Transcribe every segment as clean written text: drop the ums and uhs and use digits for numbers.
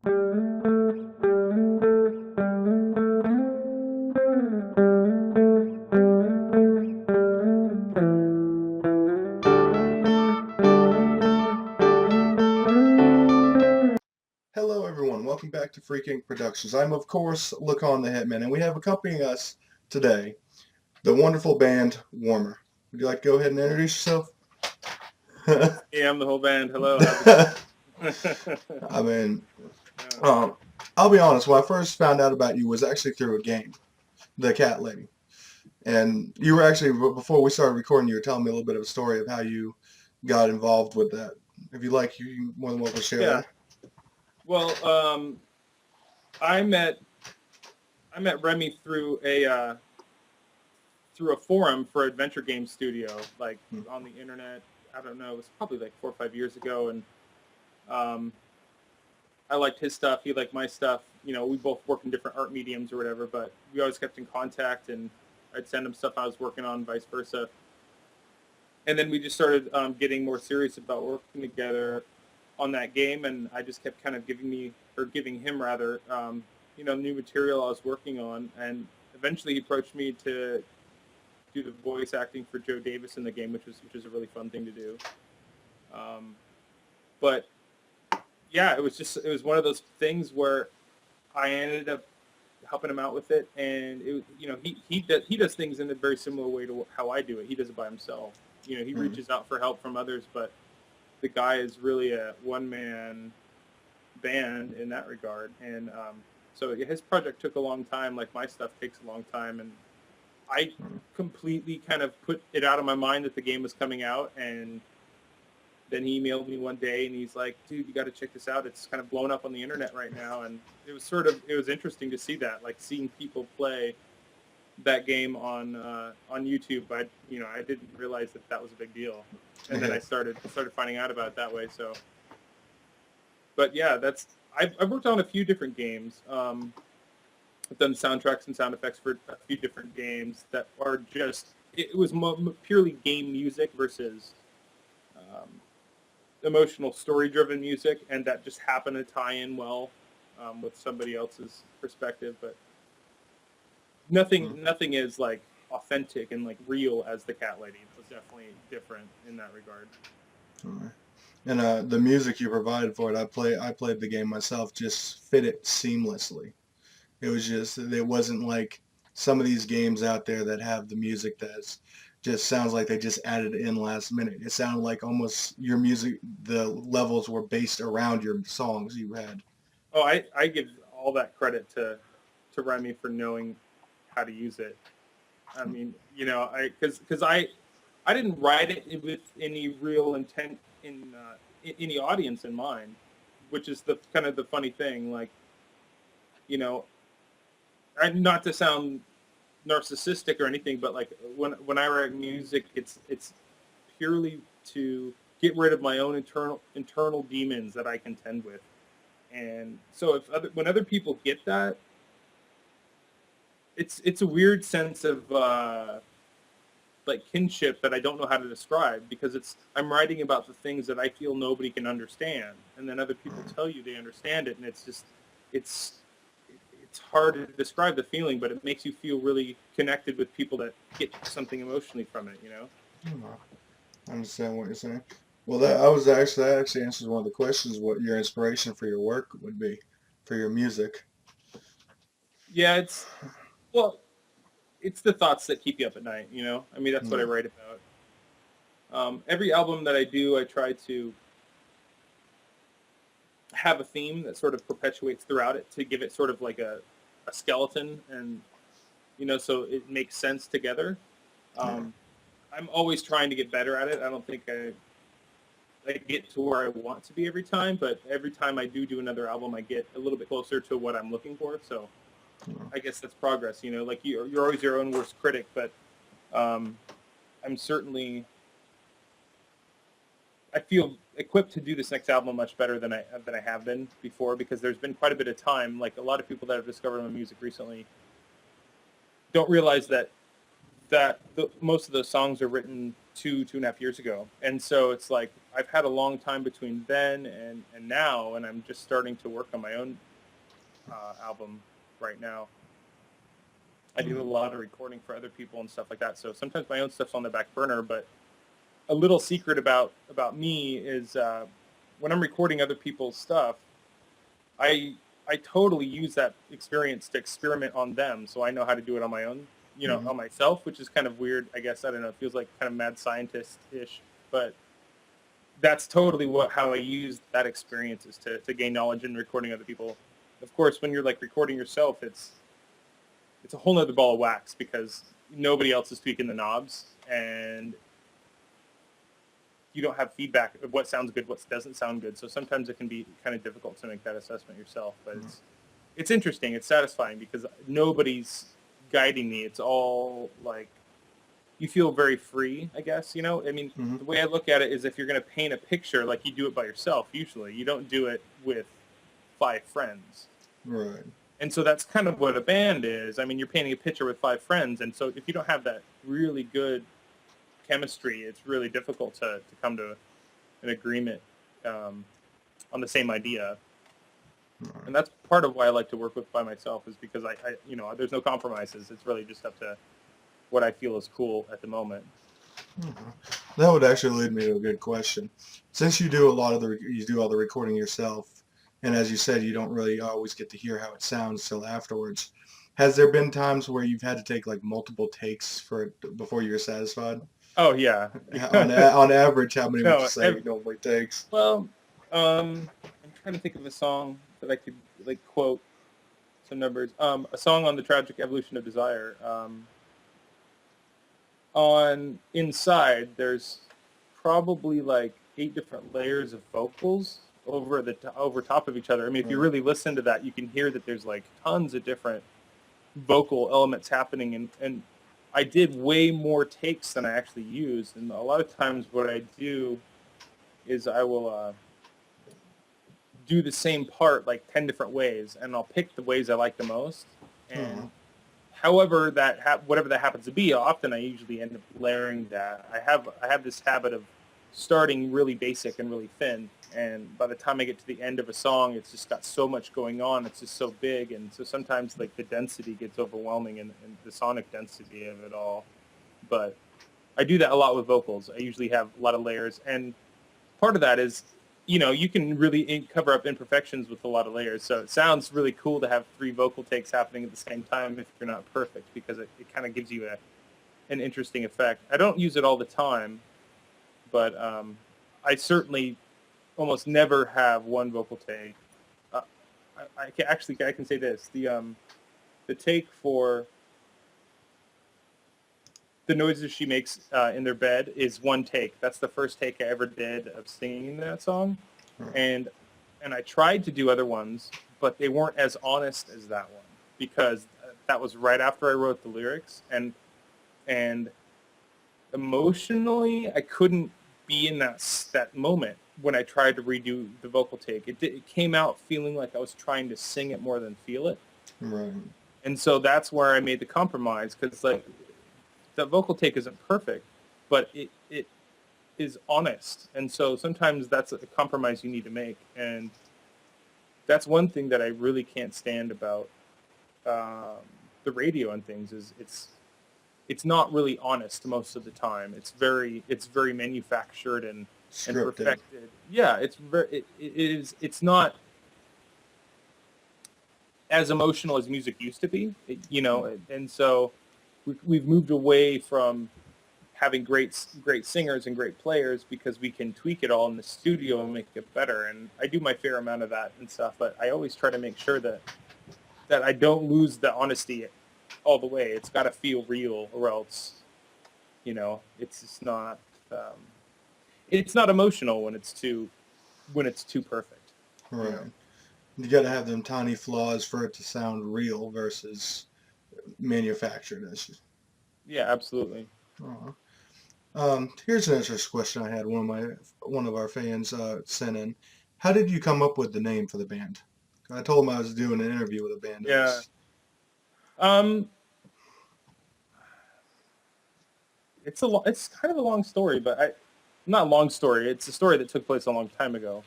Hello, everyone. Welcome back to Freaking Productions. I'm, of course, Lacan the Hitman, and we have accompanying us today the wonderful band Warmer. Would you like to go ahead and introduce yourself? Yeah, I'm the whole band. Hello, how's it going? I mean, Yeah. um, I'll be honest. When I first found out about you was actually through a game, The Cat Lady, and you were actually before we started recording. You were telling me a little bit of a story of how you got involved with that. If you like, you more than welcome to share Yeah. that. Well, I met Remy through a forum for Adventure Game Studio, like Hmm. on the internet. I don't know. It was probably like 4 or 5 years ago, and um, I liked his stuff. He liked my stuff. We both work in different art mediums or whatever, but we always kept in contact, and I'd send him stuff I was working on, vice versa. And then we just started getting more serious about working together on that game, and I just kept kind of giving him rather, new material I was working on, and eventually he approached me to do the voice acting for Joe Davis in the game, which was a really fun thing to do. Um, but yeah, it was one of those things where I ended up helping him out with it, and he does things in a very similar way to how I do it. He does it by himself. He Hmm. reaches out for help from others, but the guy is really a one-man band in that regard. And so his project took a long time, like my stuff takes a long time. And I Hmm. completely kind of put it out of my mind that the game was coming out. And then he emailed me one day and he's like, dude, you got to check this out. It's kind of blown up on the internet right now. And it was interesting to see that, like seeing people play that game on YouTube. I didn't realize that was a big deal. And then Yeah. I started finding out about it that way. So, but yeah, I've worked on a few different games. I've done soundtracks and sound effects for a few different games that are just it was purely game music versus um, emotional story driven music, and that just happened to tie in well with somebody else's perspective. But Hmm. nothing is like authentic and like real as the Cat Lady. It was definitely different in that regard. Alright. And the music you provided for it, I played the game myself, just fit it seamlessly. It wasn't like some of these games out there that have the music that's just sounds like they just added it in last minute. It sounded like almost your music, the levels were based around your songs you had. Oh, I give all that credit to Remy for knowing how to use it. I mean, I didn't write it with any real intent in any audience in mind, which is the kind of the funny thing. Like, you know, not to sound narcissistic or anything, but like when I write music, it's purely to get rid of my own internal demons that I contend with. And so when other people get that, it's a weird sense of like kinship that I don't know how to describe, because I'm writing about the things that I feel nobody can understand, and then other people tell you they understand it, and it's it's hard to describe the feeling, but it makes you feel really connected with people that get something emotionally from it. I understand what you're saying. Well, that actually answers one of the questions, what your inspiration for your work would be, for your music. Yeah, well, it's the thoughts that keep you up at night. I mean, that's what I Yeah. write about. Every album that I do, I try to have a theme that sort of perpetuates throughout it to give it sort of like a skeleton, and so it makes sense together. Yeah. um, I'm always trying to get better at it. I don't think I get to where I want to be every time, but every time I do another album, I get a little bit closer to what I'm looking for. So Yeah. I guess that's progress. Like you're always your own worst critic, but um, I'm certainly I feel equipped to do this next album much better than I have been before, because there's been quite a bit of time. Like a lot of people that have discovered my music recently don't realize most of those songs are written 2.5 years ago, and so it's like I've had a long time between then and now, and I'm just starting to work on my own album right now. I do a lot of recording for other people and stuff like that. So sometimes my own stuff's on the back burner. But a little secret about me is when I'm recording other people's stuff, I totally use that experience to experiment on them, so I know how to do it on my own, Hmm. on myself, which is kind of weird. I guess I don't know. It feels like kind of mad scientist-ish, but that's totally how I use that experience is to gain knowledge in recording other people. Of course, when you're like recording yourself, it's a whole nother ball of wax because nobody else is tweaking the knobs, and you don't have feedback of what sounds good, what doesn't sound good. So sometimes it can be kind of difficult to make that assessment yourself. But it's interesting, it's satisfying because nobody's guiding me. It's all like you feel very free, I guess. I mean, Hmm. the way I look at it is if you're going to paint a picture, like you do it by yourself. Usually, you don't do it with 5 friends. Right. And so that's kind of what a band is. I mean, you're painting a picture with 5 friends, and so if you don't have that really good chemistry, it's really difficult to come to an agreement um, on the same idea. Right. And that's part of why I like to work with by myself is because there's no compromises. It's really just up to what I feel is cool at the moment. Mhm. That would actually lead me to a good question. Since you do a lot of you do all the recording yourself, and as you said, you don't really always get to hear how it sounds till afterwards. Has there been times where you've had to take like multiple takes for it before you're satisfied? Oh yeah. On average, how many would you No. say it normally takes? Well, I'm trying to think of a song that I could like quote some numbers. A song on the tragic evolution of desire. On Inside, there's probably like 8 different layers of vocals over top of each other. I mean, if you Right. really listen to that, you can hear that there's like tons of different vocal elements happening, and I did way more takes than I actually used. And a lot of times, what I do is I will do the same part like 10 different ways, and I'll pick the ways I like the most. Uh-huh. And however whatever that happens to be, often I usually end up layering that. I have this habit of starting really basic and really thin, and by the time I get to the end of a song, it's just got so much going on. It's just so big, and so sometimes like the density gets overwhelming and the sonic density of it all. But I do that a lot with vocals. I usually have a lot of layers, and part of that is, you can really cover up imperfections with a lot of layers. So it sounds really cool to have 3 vocal takes happening at the same time if you're not perfect, because it kind of gives you an interesting effect. I don't use it all the time, but I certainly almost never have one vocal take. I can say this: the take for the noises she makes in their bed is one take. That's the first take I ever did of singing that song, Right. and I tried to do other ones, but they weren't as honest as that one because that was right after I wrote the lyrics, and emotionally I couldn't be in that moment when I tried to redo the vocal take. It came out feeling like I was trying to sing it more than feel it, Right. and so that's where I made the compromise because like the vocal take isn't perfect, but it is honest, and so sometimes that's a compromise you need to make, and that's one thing that I really can't stand about um, the radio and things is it's not really honest most of the time. It's very manufactured and Scripted. perfected. Yeah, it is. It's not as emotional as music used to be. And so we've moved away from having great singers and great players because we can tweak it all in the studio and make it better. And I do my fair amount of that and stuff, but I always try to make sure that I don't lose the honesty all the way. It's got to feel real, or else, it's just not. It's not emotional when it's too perfect. You know. Right. You got to have them tiny flaws for it to sound real versus manufactured. Yeah, absolutely. Uh, here's an interesting question I had. One of our fans sent in. How did you come up with the name for the band? I told him I was doing an interview with a band. It Yeah. was Um, it's kind of a long story, but not a long story. It's a story that took place a long time ago.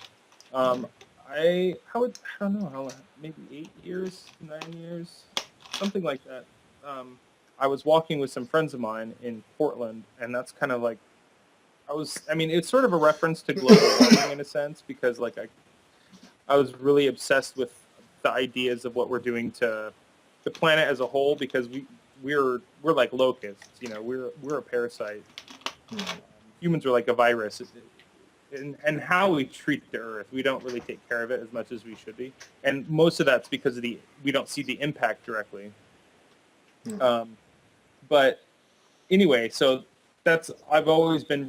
Um, I don't know how, maybe 8 years, 9 years, something like that. Um, I was walking with some friends of mine in Portland, and that's kind of like I mean, it's sort of a reference to global warming in a sense because like I was really obsessed with the ideas of what we're doing to the planet as a whole because we're like locusts, you know, we're a parasite. Right. Humans are like a virus, and how we treat the Earth, we don't really take care of it as much as we should be, and most of that's because of the we don't see the impact directly. Hmm. Um, but anyway, so that's I've always been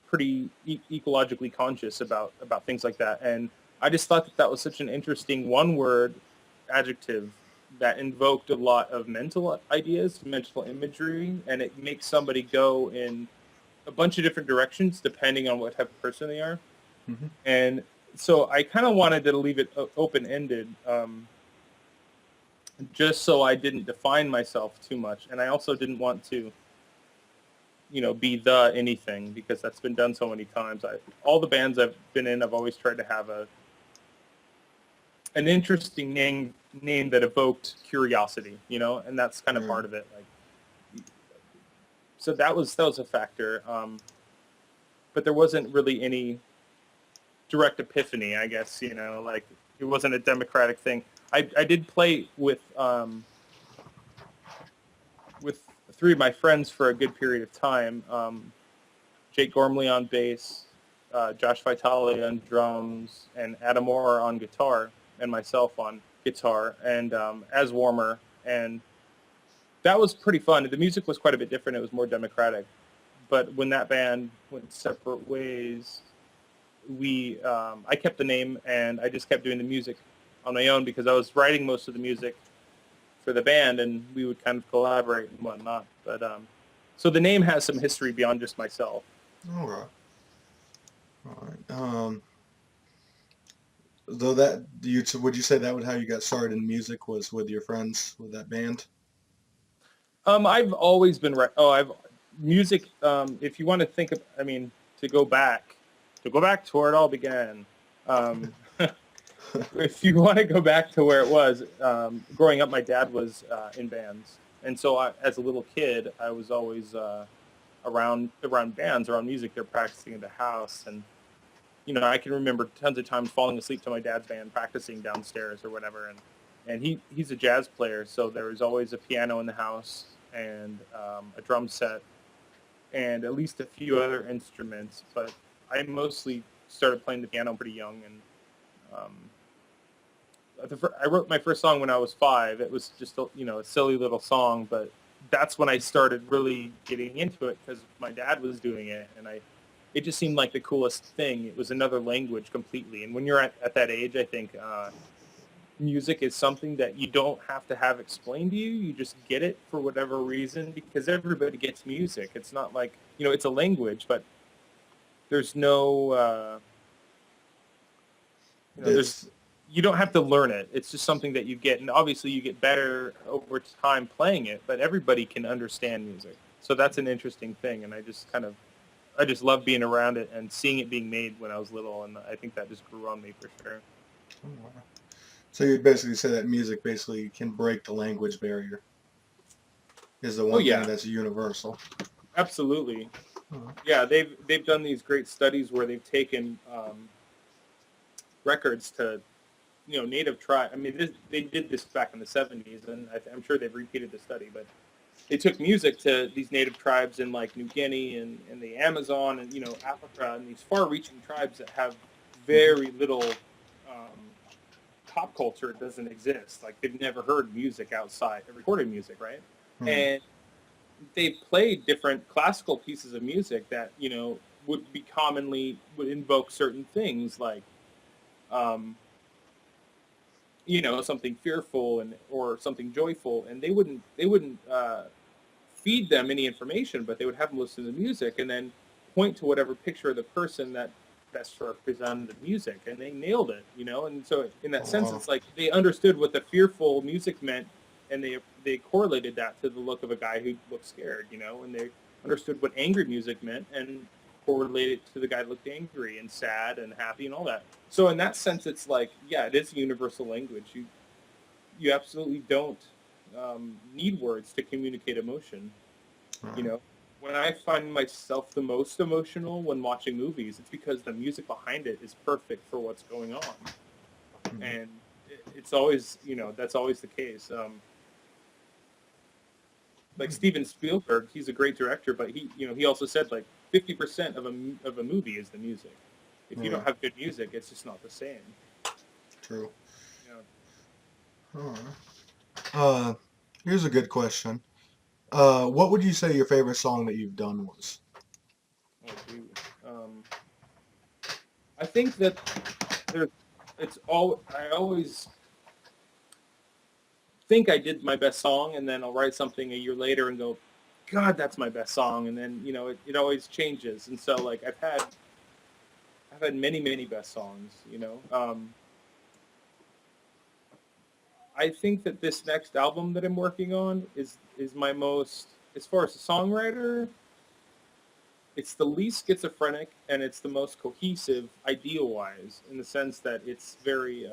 pretty ecologically conscious about things like that, and I just thought that that was such an interesting one word adjective that invoked a lot of mental ideas, mental imagery, and it makes somebody go in a bunch of different directions depending on what type of person they are. Hmm. And so I kind of wanted to leave it open ended, just so I didn't define myself too much, and I also didn't want to be the anything because that's been done so many times. All the bands I've been in, I've always tried to have an interesting name that evoked curiosity, and that's kind of Right. part of it. Like, so that was a factor, but there wasn't really any direct epiphany, I guess. Like it wasn't a democratic thing. I did play with three of my friends for a good period of time. Jake Gormley on bass, Josh Vitale on drums, and Adam Moore on guitar, and myself on guitar, and as Warmer. And that was pretty fun. The music was quite a bit different. It was more democratic. But when that band went separate ways, I kept the name, and I just kept doing the music on my own because I was writing most of the music for the band, and we would kind of collaborate and whatnot. But so the name has some history beyond just myself. All right. All right. Though that would you say that was how you got started in music was with your friends with that band? I've always been I've music. If you want to think of, I mean, to go back to where it all began. Um, if you want to go back to where it was, growing up, my dad was in bands, and so as a little kid, I was always around bands, around music. They're practicing in the house, and I can remember tons of times falling asleep to my dad's band practicing downstairs or whatever, and he's a jazz player, so there was always a piano in the house and a drum set and at least a few other instruments. But I mostly started playing the piano pretty young, and I wrote my first song when I was 5. It was just a silly little song, but that's when I started really getting into it because my dad was doing it, and it just seemed like the coolest thing. It was another language completely, and when you're at that age, I think music is something that you don't have to have explained to you. You just get it for whatever reason because everybody gets music. It's not like it's a language, but there's no there's It's you don't have to learn it. It's just something that you get, and obviously you get better over time playing it. But everybody can understand music, so that's an interesting thing. And I just love being around it and seeing it being made when I was little, and I think that just grew on me for sure. oh, wow. So you basically say that music basically can break the language barrier is the Oh one thing yeah, that's universal. absolutely. Oh, Yeah, they've done these great studies where they've taken records to native tribe. I mean, they did this back in the 70s, and I'm sure they've repeated the study, but they took music to these native tribes in like New Guinea and the Amazon and Africa and these far-reaching tribes that have mhm. very little pop culture doesn't exist. Like they've never heard music outside recorded music, right? Right. And they played different classical pieces of music that would invoke certain things like um, something fearful and or something joyful, and they wouldn't feed them any information, but they would have them listen to the music and then point to whatever picture of the person that best represented the music, and they nailed it, And so, in that Oh, sense, wow. it's like they understood what the fearful music meant, and they correlated that to the look of a guy who looked scared, and they understood what angry music meant, and correlate it to the guy that looked angry and sad and happy and all that. So in that sense, it's like, yeah, it is a universal language. You absolutely don't need words to communicate emotion. You Right. know, when I find myself the most emotional when watching movies, it's because the music behind it is perfect for what's going on, Mhm. and it's always, that's always the case. Like Steven Spielberg, he's a great director, but he also said like 50% of a movie is the music. If you Yeah, don't have good music, it's just not the same. true. You know, Alright. Uh, Here's a good question. What would you say your favorite song that you've done was? oh, gee. Um, I think that there's, I always think I did my best song, and then I'll write something a year later and go, God, that's my best song, and then it always changes. And so like I've had many best songs. I think that this next album that I'm working on is my most, as far as a songwriter, it's the least schizophrenic and it's the most cohesive idea wise, in the sense that it's very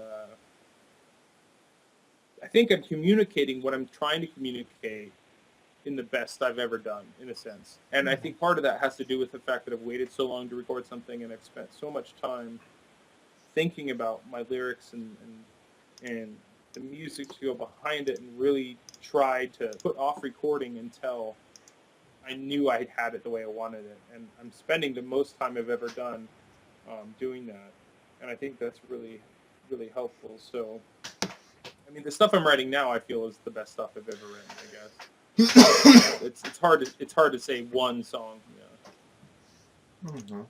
I think I'm communicating what I'm trying to communicate in the best I've ever done, in a sense. And I think part of that has to do with the fact that I've waited so long to record something, and I've spent so much time thinking about my lyrics and the music to go behind it, and really tried to put off recording until I knew I had it the way I wanted it. And I'm spending the most time I've ever done doing that. And I think that's really, really helpful. So, I mean, the stuff I'm writing now, I feel is the best stuff I've ever written, I guess. It's hard to say one song. Mhm.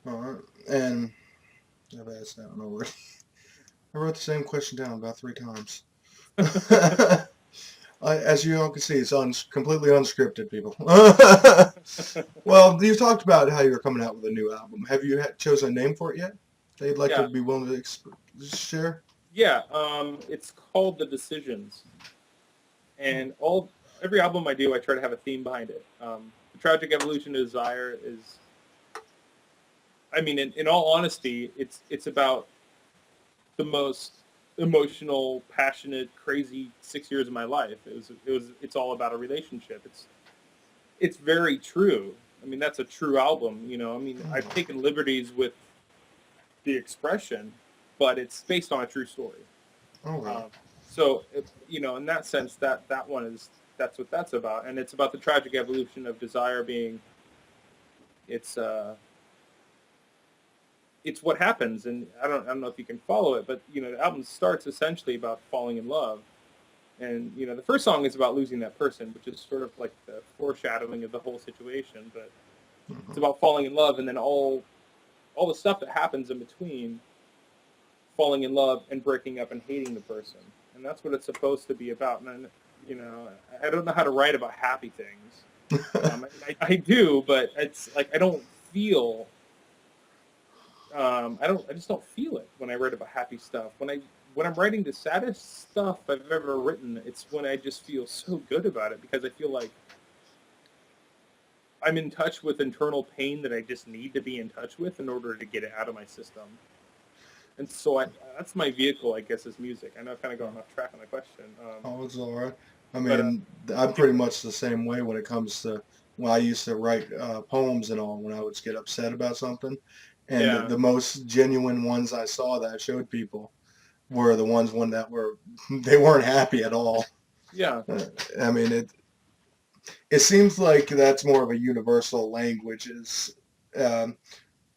Alright. And I've asked that one already. I wrote the same question down about 3 times. As you all can see, it's completely unscripted, people. Well, you've talked about how you're coming out with a new album. Have you chosen a name for it yet? That you'd like to Yeah, be willing to share? yeah. It's called The Decisions, and every album I do, I try to have a theme behind it. The tragic evolution of desire is, I mean, in all honesty, it's about the most emotional, passionate, crazy 6 years of my life. It's all about a relationship. It's very true. I mean, that's a true album. I mean, I've Mhm. taken liberties with the expression, but it's based on a true story. Okay. Um, so, in that sense, that one that's what that's about, and it's about the tragic evolution of desire being. It's it's what happens, and I don't know if you can follow it, but the album starts essentially about falling in love, and the first song is about losing that person, which is sort of like the foreshadowing of the whole situation, but it's Mhm. about falling in love, and then all the stuff that happens in between falling in love and breaking up and hating the person, and that's what it's supposed to be about. And you know, I don't know how to write about happy things. I do, but it's like I don't feel. I just don't feel it when I write about happy stuff. When I'm writing the saddest stuff I've ever written, it's when I just feel so good about it, because I feel like I'm in touch with internal pain that I just need to be in touch with in order to get it out of my system. And so that's my vehicle, I guess, is music. I know I've kind of gotten off track on the question. Oh, it's all right. I But mean, I'm yeah, pretty much the same way when it comes to when I used to write poems and all when I would get upset about something. And yeah, the most genuine ones I saw that I showed people were the ones when that were they weren't happy at all. yeah. Uh, I mean, it seems like that's more of a universal language. Is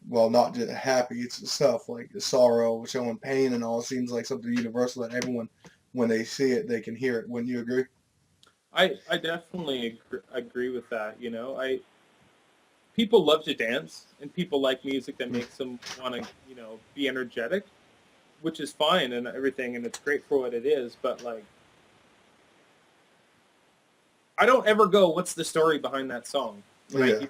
well, not just happy. It's stuff like sorrow, showing pain, and all. It seems like something universal that everyone, when they see it, they can hear it. Wouldn't you agree? I definitely agree with that. People love to dance, and people like music that makes them want to, be energetic, which is fine and everything, and it's great for what it is. But like, I don't ever go, "What's the story behind that song?" When I Yeah. hear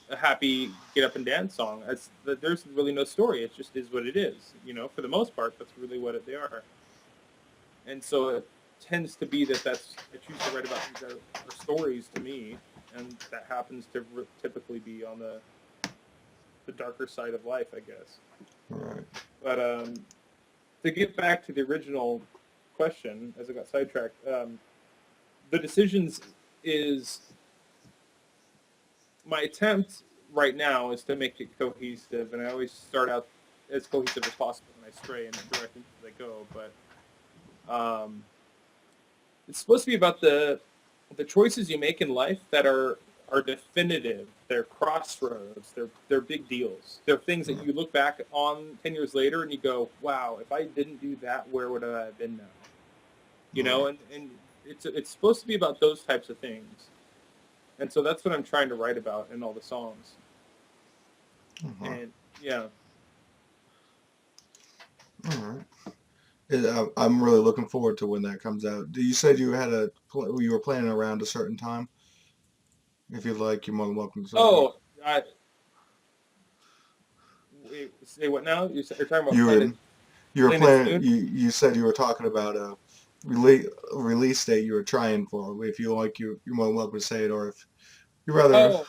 a happy get up and dance song, there's really no story. It just is what it is. For the most part, that's really what they are. And so it tends to be that's I choose to write about things that are stories to me, and that happens to typically be on the the darker side of life, I guess. Right. But to get back to the original question, as I got sidetracked, the decisions is my attempt right now is to make it cohesive, and I always start out as cohesive as possible, and I stray in the direction as I go. But it's supposed to be about the choices you make in life that are definitive. They're crossroads. They're big deals. They're things that you look back on 10 years later and you go, wow, if I didn't do that, where would I have been now? You know, and it's supposed to be about those types of things. And so that's what I'm trying to write about in all the songs. And yeah. All right. I'm really looking forward to when that comes out. You said you had you were planning around a certain time. If you'd like, you're more than welcome to say. Oh, wait, say what now? You're talking about You were you were planning planning. soon? You said you were talking about a release date you were trying for. If you like, you're more than welcome to say it, or if you rather.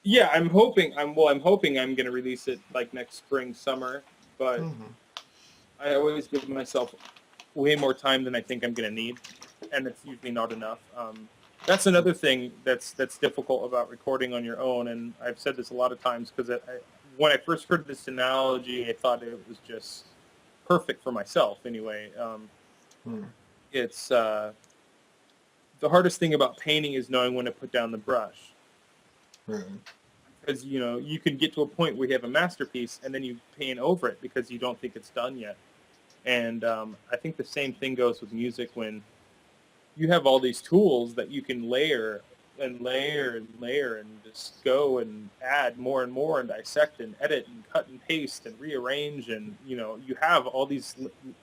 Yeah. I'm hoping I'm going to release it like next spring, summer. But Mhm. I always give myself way more time than I think I'm going to need, and it's usually not enough. That's another thing that's difficult about recording on your own, and I've said this a lot of times because when I first heard this analogy, I thought it was just perfect for myself. Anyway, Mhm. it's the hardest thing about painting is knowing when to put down the brush, Right. because you can get to a point where you have a masterpiece and then you paint over it because you don't think it's done yet. And I think the same thing goes with music when you have all these tools that you can layer and layer and layer and just go and add more and more and dissect and edit and cut and paste and rearrange, and you have all these.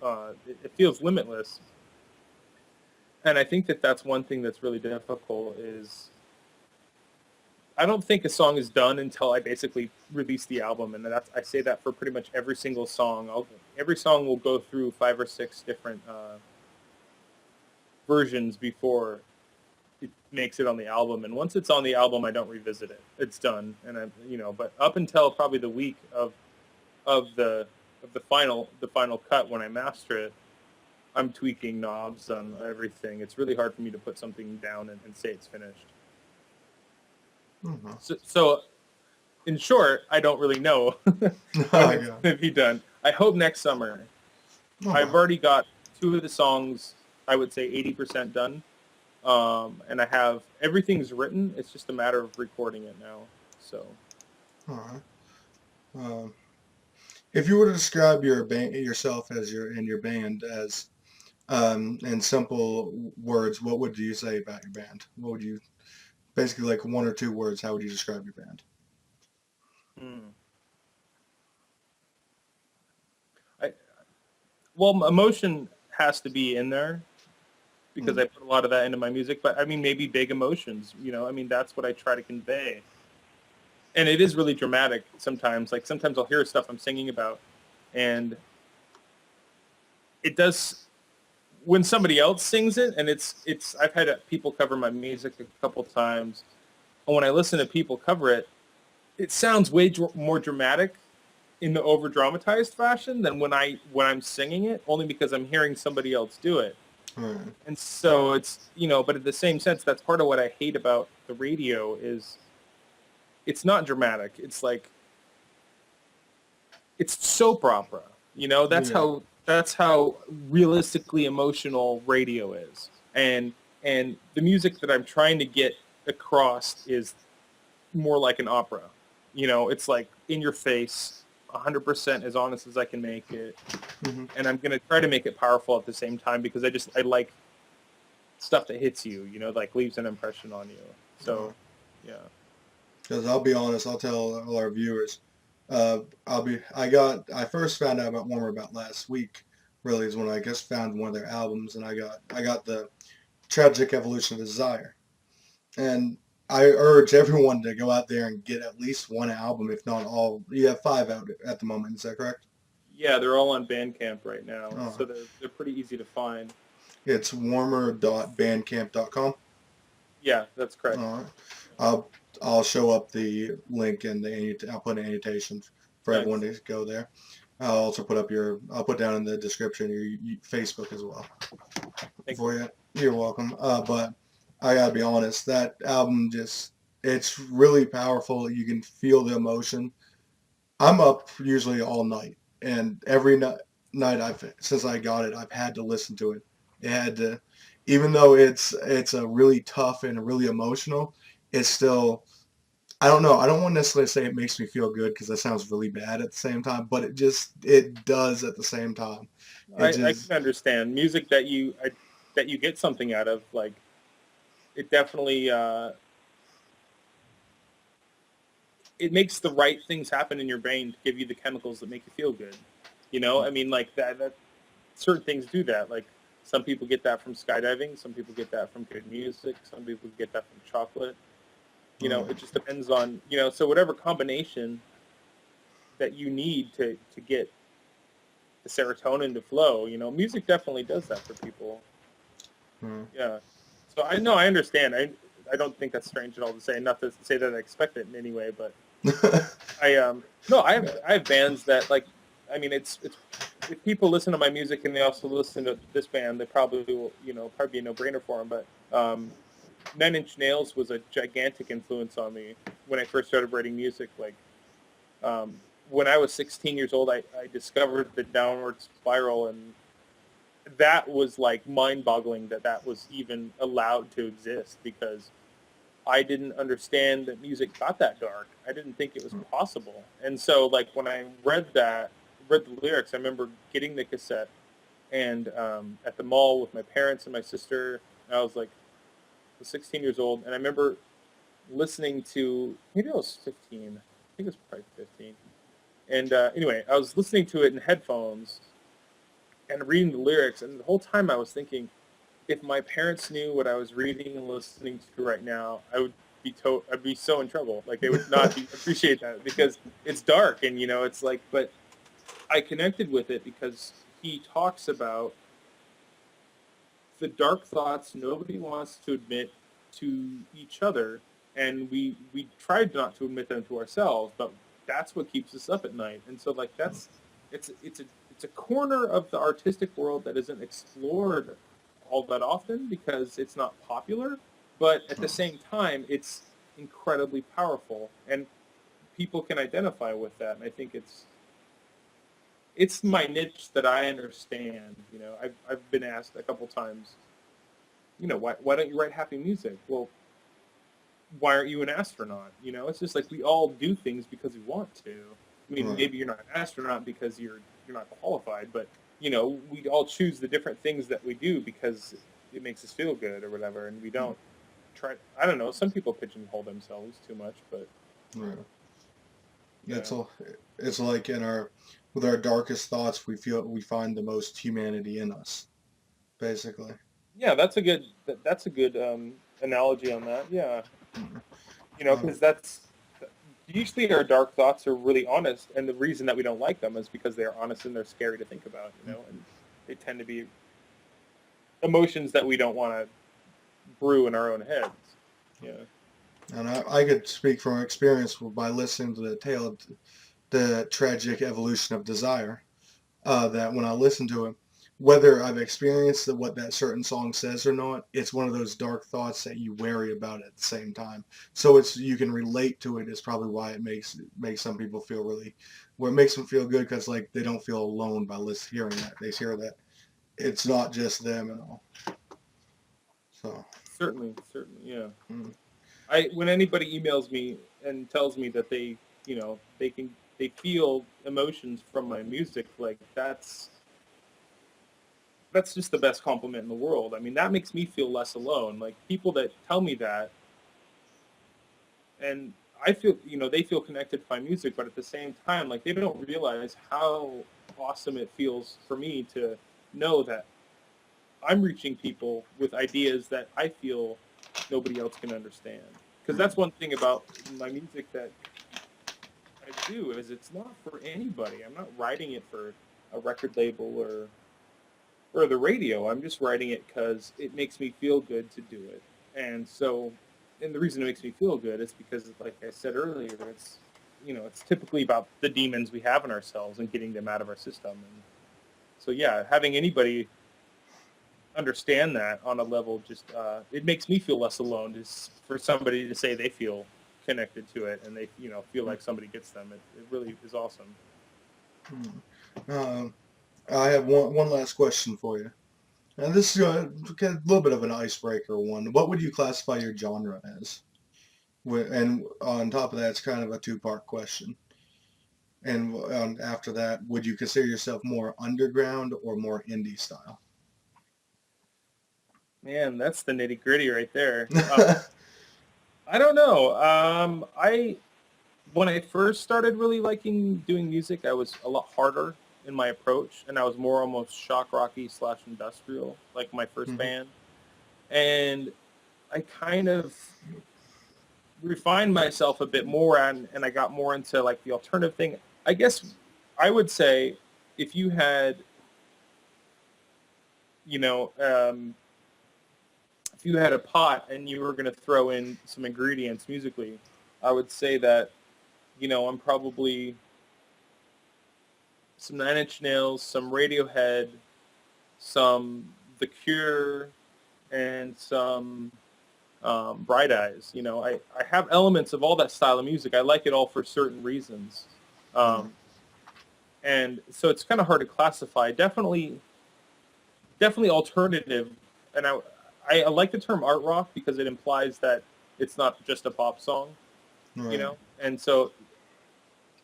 It feels limitless, and I think that that's one thing that's really difficult. Is I don't think a song is done until I basically release the album, and I say that for pretty much every single song. Every song will go through 5 or 6 different versions before it makes it on the album. And once it's on the album, I don't revisit it. It's done, and but up until probably the week of the final cut when I master it, I'm tweaking knobs on everything. It's really hard for me to put something down and say it's finished. Mhm. So in short, I don't really know when I it's got. going to be done. I hope next summer. I've Okay. already got 2 of the songs, I would say 80% done. And I have everything's written. It's just a matter of recording it now. So, All right. Um, if you were to describe your band, yourself as your band as in simple words, what would you say about your band? What would you basically like 1 or 2 words? How would you describe your band? mm. I well, emotion has to be in there because Mm, I put a lot of that into my music. But I mean, maybe big emotions. I mean, that's what I try to convey. And it is really dramatic sometimes. Like sometimes I'll hear stuff I'm singing about, and it does when somebody else sings it, and it's I've had people cover my music a couple times, and when I listen to people cover it, it sounds way more dramatic in the over dramatized fashion than when I'm singing it, only because I'm hearing somebody else do it. all right. And so but in the same sense, that's part of what I hate about the radio is it's not dramatic. It's like it's soap opera. That's Yeah. how realistically emotional radio is. And the music that I'm trying to get across is more like an opera. It's like in your face, 100% as honest as I can make it. Hmm. And I'm going to try to make it powerful at the same time because I like stuff that hits you, like leaves an impression on you. So, yeah. Because I'll be honest, I'll tell all our viewers. I first found out about Warmer about last week. Really, is when I just found one of their albums, and I got the Tragic Evolution of Desire. And I urge everyone to go out there and get at least one album, if not all. You have 5 out at the moment, is that correct? Yeah, they're all on Bandcamp right now, Uh, so they're pretty easy to find. it's warmer.bandcamp.com. Yeah, that's correct. All right. I'll I'll show up the link and I'll put an annotation for everyone Nice. to go there. I'll also I'll put down in the description your Facebook as well Thank for you. you. You're welcome. But I gotta be honest, that album it's really powerful. You can feel the emotion. I'm up usually all night, and every night since I got it, I've had to listen to it. It had to, even though it's a really tough and really emotional, it's still, I don't know. I don't want to necessarily say it makes me feel good because that sounds really bad at the same time, but it does at the same time. It I can just understand music that you get something out of. Like it definitely it makes the right things happen in your brain to give you the chemicals that make you feel good. You know, I mean, like that certain things do that. Like some people get that from skydiving, some people get that from good music, some people get that from chocolate. You know, it just depends on, so whatever combination that you need to get the serotonin to flow, music definitely does that for people. mm. Yeah. So I know I understand. I don't think that's strange at all to say. Not to say that I expect it in any way, but I no, I have bands that like. I mean, it's if people listen to my music and they also listen to this band, they probably will, probably be a no-brainer for them. But Nine Inch Nails was a gigantic influence on me when I first started writing music. Like when I was 16 years old, I discovered the Downward Spiral, and that was like mind-boggling that that was even allowed to exist because I didn't understand that music got that dark. I didn't think it was possible. And so like when I read the lyrics, I remember getting the cassette and at the mall with my parents and my sister. And I was like 16 years old, and I remember listening to, maybe I was 15. I think it was probably 15. And anyway, I was listening to it in headphones and reading the lyrics, and the whole time I was thinking, if my parents knew what I was reading and listening to right now, I'd be so in trouble. Like they would not appreciate that because it's dark and it's like, but I connected with it because he talks about the dark thoughts nobody wants to admit to each other, and we tried not to admit them to ourselves, but that's what keeps us up at night. And so like it's a corner of the artistic world that isn't explored all that often because it's not popular, but at the same time it's incredibly powerful and people can identify with that. And I think it's my niche that I understand. I've been asked a couple times, why don't you write happy music? Well, why aren't you an astronaut? It's just like we all do things because we want to. I mean, Right. maybe you're not an astronaut because you're not qualified, but we all choose the different things that we do because it makes us feel good or whatever, and we don't try. I don't know. Some people pigeonhole themselves too much, but Right. yeah, It's all, it's like with our darkest thoughts, we find the most humanity in us, basically. yeah, that's a good analogy on that. Yeah, Um, because that's usually our dark thoughts are really honest, and the reason that we don't like them is because they're honest and they're scary to think about, and they tend to be emotions that we don't want to brew in our own heads. Yeah. and I could speak from experience by listening to the tale of the tragic evolution of desire. That when I listen to it, whether I've experienced what that certain song says or not, it's one of those dark thoughts that you worry about at the same time. So you can relate to it. Is probably why it makes some people feel really, where it makes them feel good because like they don't feel alone by hearing that. They hear that it's not just them and all. So Certainly, certainly, yeah. mm, I when anybody emails me and tells me that they feel emotions from my music, like that's just the best compliment in the world. I mean, that makes me feel less alone. Like people that tell me that, and I feel, they feel connected to my music, but at the same time, like they don't realize how awesome it feels for me to know that I'm reaching people with ideas that I feel nobody else can understand. Because that's one thing about my music that I do is it's not for anybody. I'm not writing it for a record label or the radio. I'm just writing it because it makes me feel good to do it. And so and the reason it makes me feel good is because, like I said earlier, it's typically about the demons we have in ourselves and getting them out of our system. And so, yeah, having anybody understand that on a level, just it makes me feel less alone. Just for somebody to say they feel connected to it and they feel like somebody gets them, it really is awesome. Um, I have one last question for you. And this is a little bit of an icebreaker one. What would you classify your genre as? And on top of that, it's kind of a two-part question. And after that, would you consider yourself more underground or more indie style? Man, that's the nitty gritty right there. I don't know. I When I first started really liking doing music, I was a lot harder in my approach, and I was more almost shock rocky / industrial, like my first Hmm. band. And I kind of refined myself a bit more, and I got more into like the alternative thing. I guess I would say if you had, you know, um, if you had a pot and you were going to throw in some ingredients musically, I would say that, I'm probably some Nine Inch Nails, some Radiohead, some The Cure, and some Bright Eyes. I have elements of all that style of music. I like it all for certain reasons. Right. Um, and so it's kind of hard to classify. Definitely alternative. And I like the term art rock because it implies that it's not just a pop song, Right. And so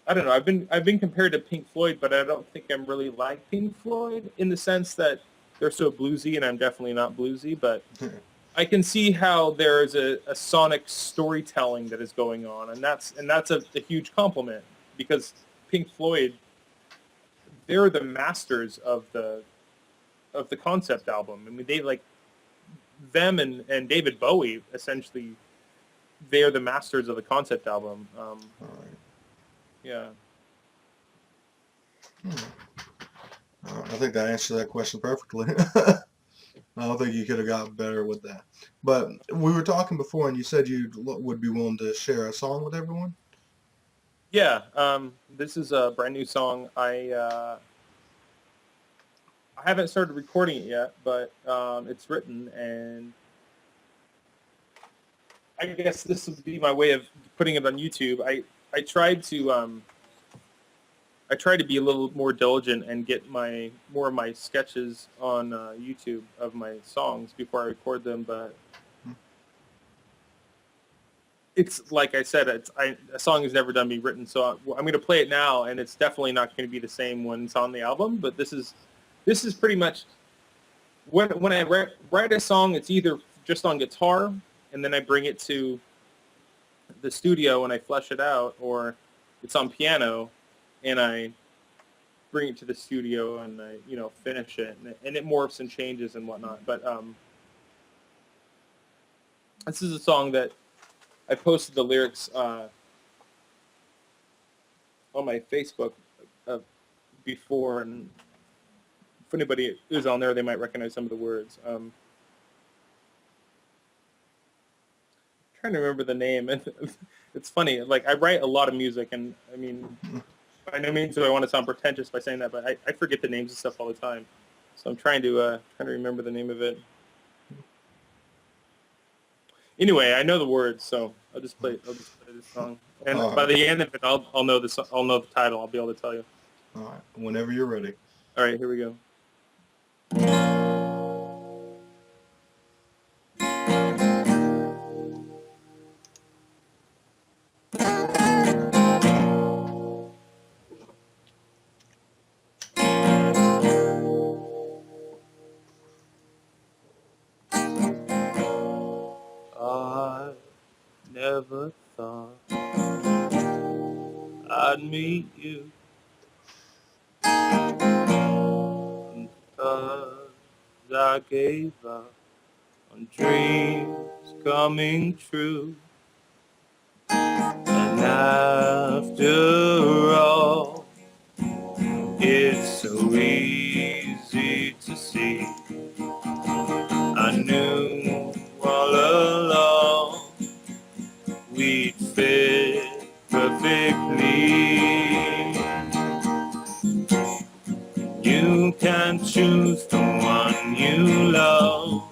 I don't know. I've been compared to Pink Floyd, but I don't think I'm really like Pink Floyd in the sense that they're so bluesy, and I'm definitely not bluesy. But I can see how there is a sonic storytelling that is going on, and that's a huge compliment because Pink Floyd, they're the masters of the concept album. I mean, they like them and David Bowie essentially. They're the masters of the concept album. All right. Yeah. I think that answers that question perfectly. I don't think you could have got better with that. But we were talking before, and you said you would be willing to share a song with everyone. Yeah, this is a brand new song. I haven't started recording it yet, but it's written, and I guess this would be my way of putting it on YouTube. I tried to be a little more diligent and get more of my sketches on YouTube of my songs before I record them, but it's like I said, a song has never done me written, so I'm going to play it now, and it's definitely not going to be the same when it's on the album. But this is pretty much when I write a song, it's either just on guitar, and then I bring it to the studio and I flesh it out, or it's on piano, and I bring it to the studio and I finish it, and it morphs and changes and whatnot. But this is a song that I posted the lyrics on my Facebook before, and if anybody is on there, they might recognize some of the words. Trying to remember the name, and it's funny. Like I write a lot of music, and I mean, by no means do I want to sound pretentious by saying that, but I forget the names of stuff all the time. So I'm trying to remember the name of it. Anyway, I know the words, so I'll just play this song, and by the end of it, I'll know this. I'll know the title. I'll be able to tell you. All right. Whenever you're ready. All right, here we go. I never thought I'd meet you, because I gave up on dreams coming true. And after all, it's so easy to see. I knew all along choose the one you love.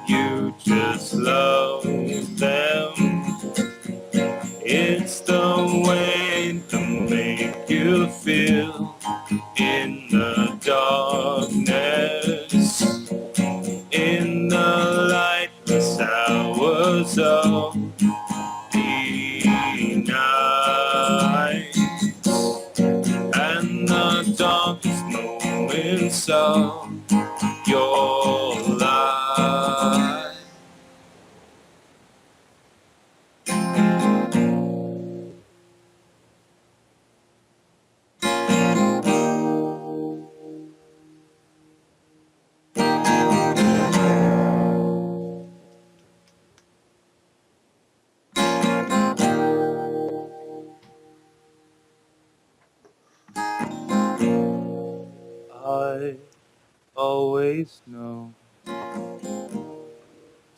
You just love them. It's the way to make you feel in the darkness, in the lightless hours of the night, and the darkest moments of your life. I always know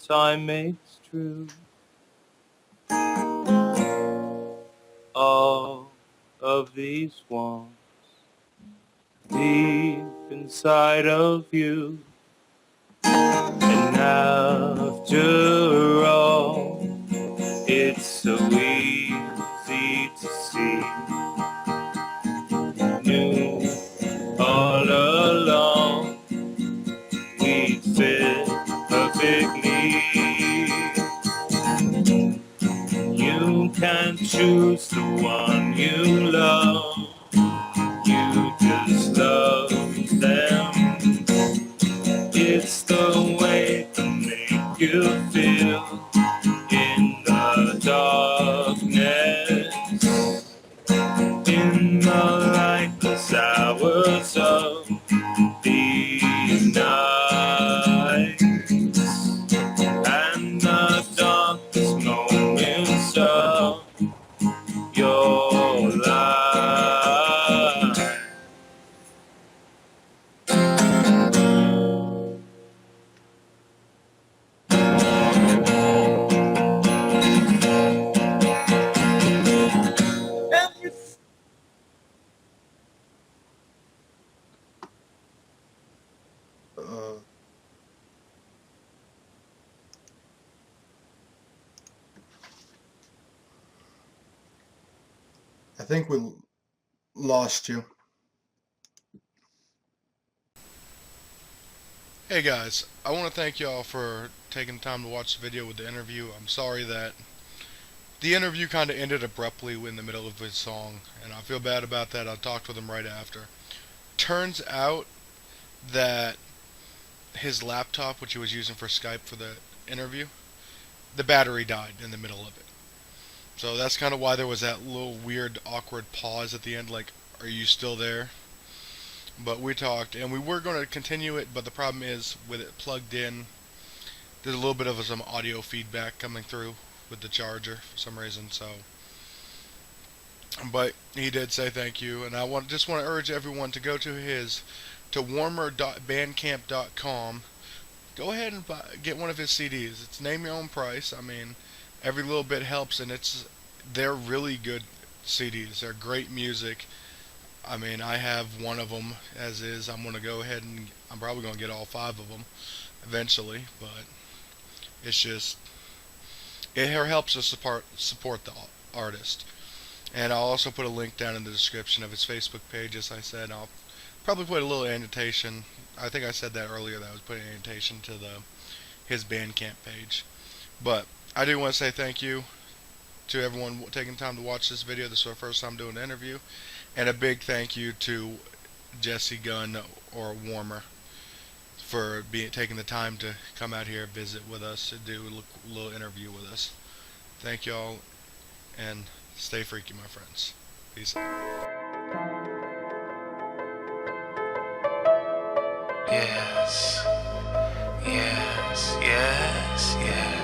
time makes true all of these wants deep inside of you. And after all, it's so easy to see. Knew all along we fit perfectly. You can choose the one you love. You just love them. It's the way to make you feel in the darkness, in the lightless hours of the night, and the darkest moments of your life. Uh, I think we lost you. Hey guys, I want to thank y'all for taking the time to watch the video with the interview. I'm sorry that the interview kind of ended abruptly in the middle of his song, and I feel bad about that. I talked with him right after. Turns out that his laptop, which he was using for Skype for the interview, the battery died in the middle of it. So that's kind of why there was that little weird, awkward pause at the end, like, are you still there? But we talked, and we were going to continue it, but the problem is, with it plugged in, there's a little bit of some audio feedback coming through with the charger for some reason. So, but he did say thank you, and I just want to urge everyone to go to warmer.bandcamp.com. Go ahead and get one of his CDs. It's name your own price. I mean, every little bit helps, and they're really good CDs. They're great music. I mean, I have one of them as is. I'm gonna go ahead and I'm probably gonna get all 5 of them eventually, but it's just it helps us support the artist. And I'll also put a link down in the description of his Facebook page, as I said. I'll probably put a little annotation. I think I said that earlier, that I was putting an annotation to his Bandcamp page. But I do want to say thank you to everyone taking time to watch this video. This is our first time doing an interview. And a big thank you to Jesse Gunn, or Warmer, for taking the time to come out here, visit with us, to do a little interview with us. Thank y'all, and stay freaky, my friends. Peace out. Yes, yes, yes, yes.